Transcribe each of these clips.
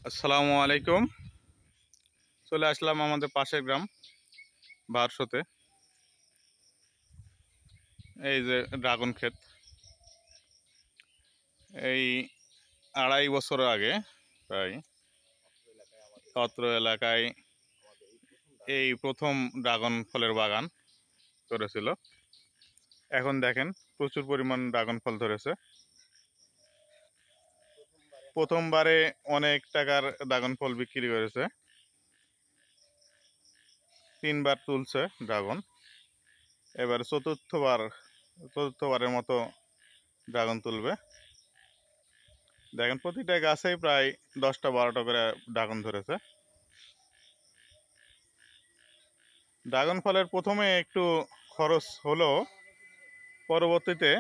আসসালামু আলাইকুম। চলে আসলাম আমাদের পাশের গ্রাম বারশোতে। এই যে ড্রাগন ক্ষেত। এই 2.5 বছর আগে প্রায় অত্র এলাকায় এই প্রথম ড্রাগন ফলের বাগান করেছিল। এখন দেখেন প্রচুর পরিমাণ ড্রাগন ফল ধরেছে। প্রথমবারে অনেক টাকার ড্রাগন ফল বিক্রি করেছে। 3বার তুলছে ড্রাগন। এবার চতুর্থবারের মতো ড্রাগন তুলবে। দেখেন প্রতিটা গাছেই প্রায় 10টা-12টা করে ড্রাগন ধরেছে। ড্রাগন ফলের প্রথমে একটু খরচ হলেও পরবর্তীতে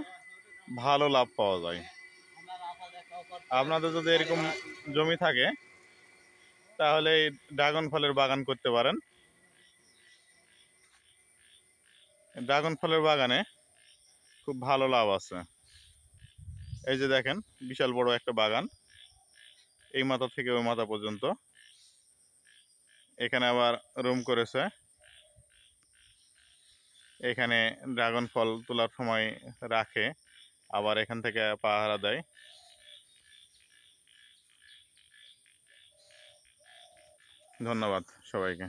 ভালো লাভ পাওয়া যায়। আপনাদের যদি এরকম জমি থাকে তাহলে এই ড্রাগন ফলের বাগান করতে পারেন। ড্রাগন ফলের বাগানে খুব ভালো লাভ আছে। এই যে দেখেন বিশাল বড় একটা বাগান, এই মাথা থেকে ওই মাথা পর্যন্ত। এখানে আবার রুম করেছে। এখানে ড্রাগন ফল তোলার সময় রাখে, আবার এখান থেকে পাহারা দেয়। ধন্যবাদ সবাইকে।